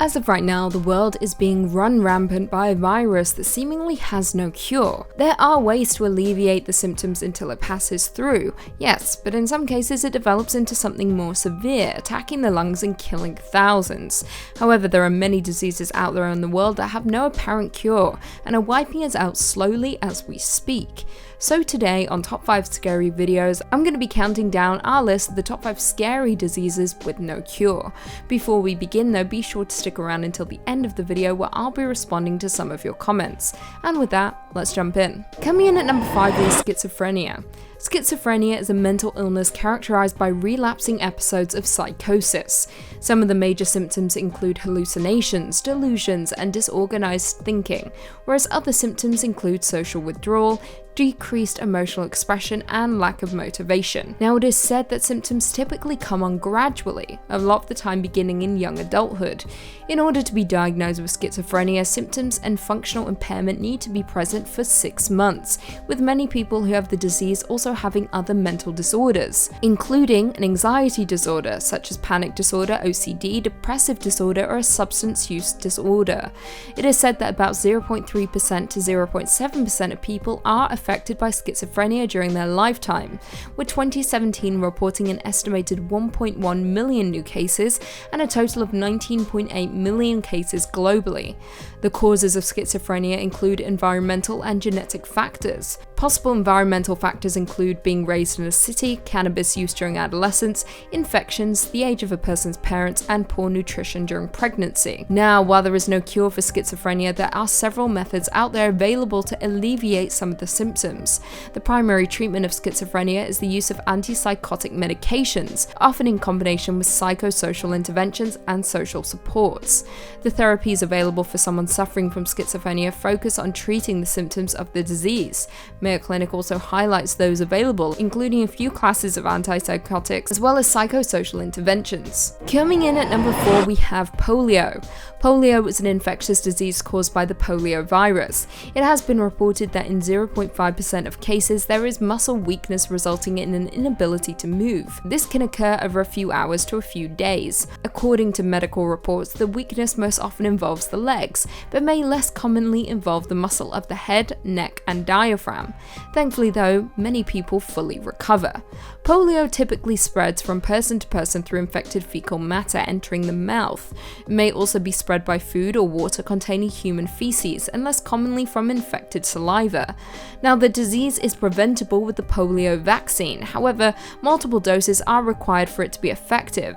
As of right now, the world is being run rampant by a virus that seemingly has no cure. There are ways to alleviate the symptoms until it passes through, yes, but in some cases it develops into something more severe, attacking the lungs and killing thousands. However, there are many diseases out there in the world that have no apparent cure and are wiping us out slowly as we speak. So today on Top 5 Scary Videos, I'm going to be counting down our list of the top 5 scary diseases with no cure. Before we begin though, be sure to stick around until the end of the video where I'll be responding to some of your comments. And with that, let's jump in. Coming in at number 5 is schizophrenia. Schizophrenia is a mental illness characterized by relapsing episodes of psychosis. Some of the major symptoms include hallucinations, delusions, and disorganized thinking, whereas other symptoms include social withdrawal, decreased emotional expression, and lack of motivation. Now, it is said that symptoms typically come on gradually, a lot of the time beginning in young adulthood. In order to be diagnosed with schizophrenia, symptoms and functional impairment need to be present for 6 months, with many people who have the disease also having other mental disorders, including an anxiety disorder such as panic disorder, OCD, depressive disorder, or a substance use disorder. It is said that about 0.3% to 0.7% of people are affected by schizophrenia during their lifetime, with 2017 reporting an estimated 1.1 million new cases and a total of 19.8 million cases globally. The causes of schizophrenia include environmental and genetic factors. Possible environmental factors include being raised in a city, cannabis use during adolescence, infections, the age of a person's parents, and poor nutrition during pregnancy. Now, while there is no cure for schizophrenia, there are several methods out there available to alleviate some of the symptoms. The primary treatment of schizophrenia is the use of antipsychotic medications, often in combination with psychosocial interventions and social supports. The therapies available for someone suffering from schizophrenia focus on treating the symptoms of the disease. Mayo Clinic also highlights those available, including a few classes of antipsychotics, as well as psychosocial interventions. Coming in at number 4, we have polio. Polio is an infectious disease caused by the polio virus. It has been reported that in 0.5% of cases there is muscle weakness resulting in an inability to move. This can occur over a few hours to a few days. According to medical reports, the weakness most often involves the legs, but may less commonly involve the muscle of the head, neck, and diaphragm. Thankfully though, many people fully recover. Polio typically spreads from person to person through infected fecal matter entering the mouth. It may also be spread by food or water containing human feces, and less commonly from infected saliva. Now, the disease is preventable with the polio vaccine, however, multiple doses are required for it to be effective.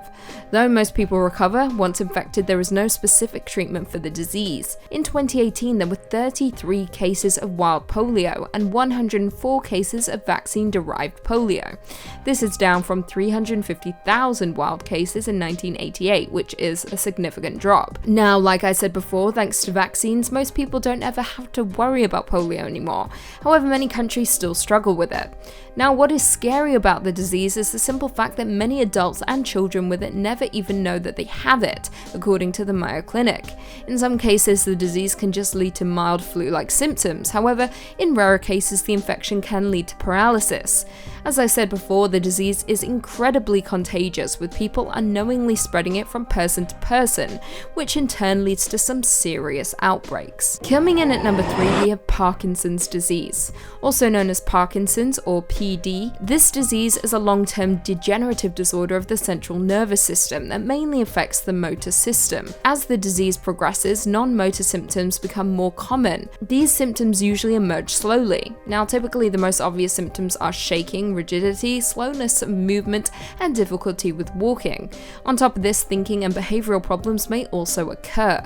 Though most people recover, once infected there is no specific treatment for the disease. In 2018 there were 33 cases of wild polio and 104 cases of vaccine-derived polio. This is down from 350,000 wild cases in 1988, which is a significant drop. Now, like I said before, thanks to vaccines, most people don't ever have to worry about polio anymore. However, many countries still struggle with it. Now, what is scary about the disease is the simple fact that many adults and children with it never even know that they have it, according to the Mayo Clinic. In some cases, the disease can just lead to mild flu-like symptoms. However, in rarer cases, the infection can lead to paralysis. As I said before, the disease is incredibly contagious, with people unknowingly spreading it from person to person, which in turn leads to some serious outbreaks. Coming in at number 3, we have Parkinson's disease. Also known as Parkinson's or PD, this disease is a long-term degenerative disorder of the central nervous system that mainly affects the motor system. As the disease progresses, non-motor symptoms become more common. These symptoms usually emerge slowly. Now, typically the most obvious symptoms are shaking, rigidity, slowness of movement, and difficulty with walking. On top of this, thinking and behavioral problems may also occur.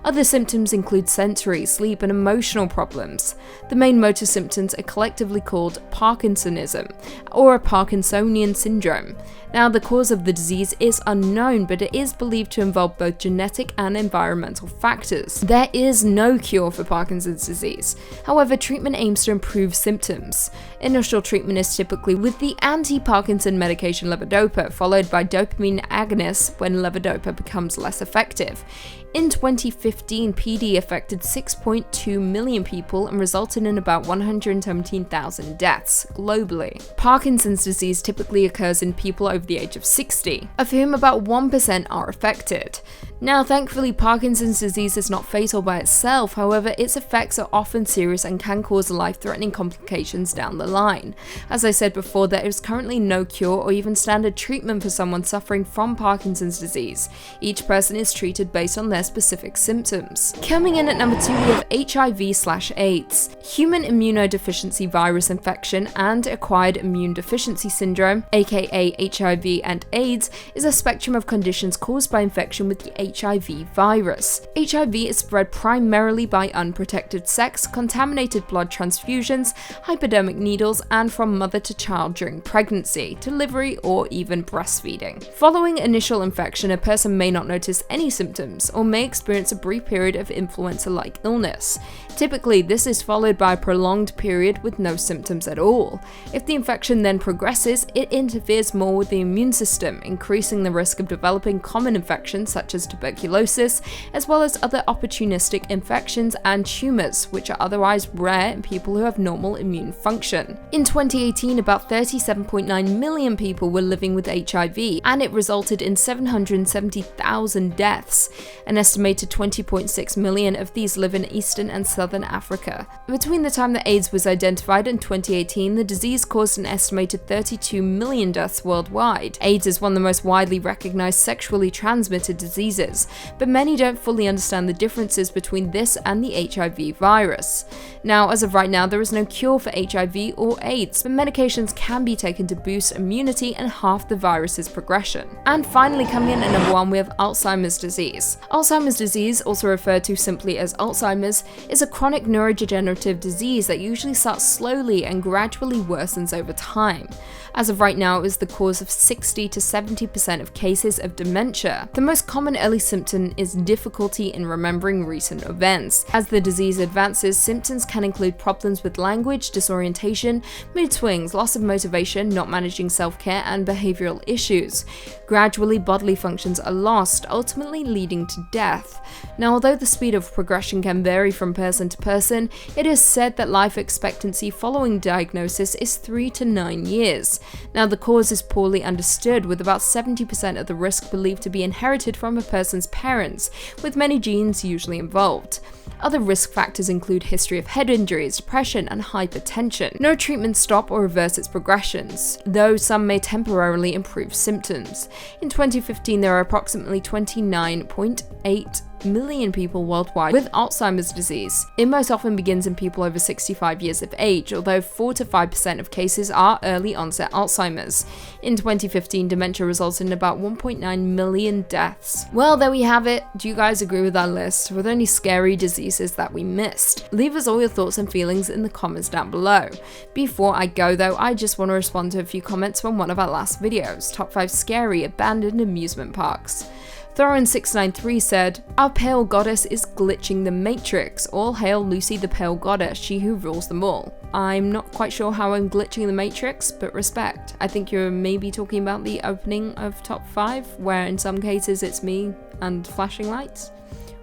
Other symptoms include sensory, sleep, and emotional problems. The main motor symptoms are collectively called Parkinsonism, or a Parkinsonian syndrome. Now, the cause of the disease is unknown, but it is believed to involve both genetic and environmental factors. There is no cure for Parkinson's disease. However, treatment aims to improve symptoms. Initial treatment is typically with the anti-Parkinson medication levodopa, followed by dopamine agonists when levodopa becomes less effective. In 2015, PD affected 6.2 million people and resulted in about 117,000 deaths globally. Parkinson's disease typically occurs in people over the age of 60, of whom about 1% are affected. Now, thankfully, Parkinson's disease is not fatal by itself, however, its effects are often serious and can cause life-threatening complications down the line. As I said before, there is currently no cure or even standard treatment for someone suffering from Parkinson's disease. Each person is treated based on their specific symptoms. Coming in at number 2, we have HIV/AIDS. Human immunodeficiency virus infection and acquired immune deficiency syndrome, aka HIV and AIDS, is a spectrum of conditions caused by infection with the HIV virus. HIV is spread primarily by unprotected sex, contaminated blood transfusions, hypodermic needles, and from mother to child during pregnancy, delivery, or even breastfeeding. Following initial infection, a person may not notice any symptoms or may experience a brief period of influenza-like illness. Typically, this is followed by a prolonged period with no symptoms at all. If the infection then progresses, it interferes more with the immune system, increasing the risk of developing common infections such as tuberculosis, as well as other opportunistic infections and tumors, which are otherwise rare in people who have normal immune function. In 2018, about 37.9 million people were living with HIV, and it resulted in 770,000 deaths. An estimated 20.6 million of these live in Eastern and Southern Africa. Between the time that AIDS was identified in 2018, the disease caused an estimated 32 million deaths worldwide. AIDS is one of the most widely recognized sexually transmitted diseases, but many don't fully understand the differences between this and the HIV virus. Now, as of right now, there is no cure for HIV or AIDS, but medications can be taken to boost immunity and halve the virus's progression. And finally, coming in at number 1, we have Alzheimer's disease. Alzheimer's disease, also referred to simply as Alzheimer's, is a chronic neurodegenerative disease that usually starts slowly and gradually worsens over time. As of right now, it is the cause of 60 to 70% of cases of dementia. The most common early symptom is difficulty in remembering recent events. As the disease advances, symptoms can include problems with language, disorientation, mood swings, loss of motivation, not managing self-care, and behavioral issues. Gradually, bodily functions are lost, ultimately leading to death. Now, although the speed of progression can vary from person to person, it is said that life expectancy following diagnosis is 3 to 9 years. Now, the cause is poorly understood, with about 70% of the risk believed to be inherited from a person's parents, with many genes usually involved. Other risk factors include history of head injuries, depression, and hypertension. No treatments stop or reverse its progressions, though some may temporarily improve symptoms. In 2015, there are approximately 29.8 million people worldwide with Alzheimer's disease. It most often begins in people over 65 years of age, although 4 to 5% of cases are early onset Alzheimer's. In 2015, dementia resulted in about 1.9 million deaths. Well, there we have it. Do you guys agree with our list? Were there any scary diseases that we missed? Leave us all your thoughts and feelings in the comments down below. Before I go though, I just want to respond to a few comments from one of our last videos, Top 5 Scary Abandoned Amusement Parks. Thorin693 said, "Our pale goddess is glitching the Matrix. All hail Lucy the pale goddess, she who rules them all." I'm not quite sure how I'm glitching the Matrix, but respect. I think you're maybe talking about the opening of Top 5, where in some cases it's me and flashing lights.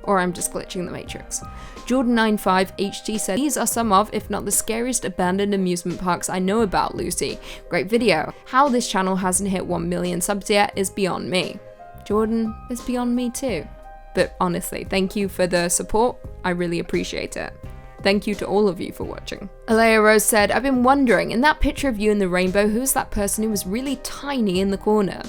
Or I'm just glitching the Matrix. Jordan95HG said, "These are some of, if not the scariest abandoned amusement parks I know about, Lucy. Great video. How this channel hasn't hit 1 million subs yet is beyond me." Jordan, is beyond me too. But honestly, thank you for the support. I really appreciate it. Thank you to all of you for watching. Alea Rose said, "I've been wondering, in that picture of you in the rainbow, who's that person who was really tiny in the corner?"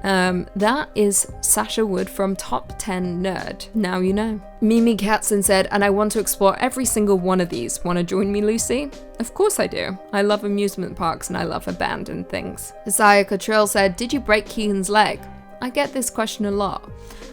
That is Sasha Wood from Top 10 Nerd. Now you know. Mimi Katzen said, "And I want to explore every single one of these. Want to join me, Lucy?" Of course I do. I love amusement parks and I love abandoned things. Isaiah Cottrell said, "Did you break Keegan's leg?" I get this question a lot.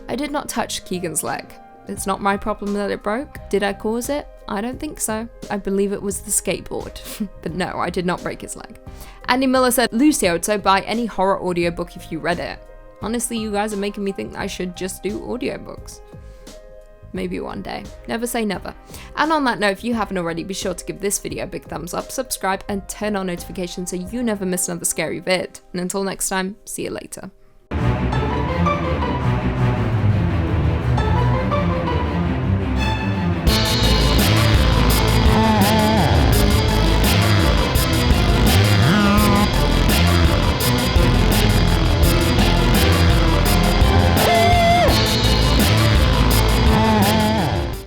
I did not touch Keegan's leg. It's not my problem that it broke. Did I cause it? I don't think so. I believe it was the skateboard. But no, I did not break his leg. Andy Miller said, "Lucy, I would so buy any horror audiobook if you read it." Honestly, you guys are making me think I should just do audiobooks. Maybe one day. Never say never. And on that note, if you haven't already, be sure to give this video a big thumbs up, subscribe, and turn on notifications so you never miss another scary vid. And until next time, see you later.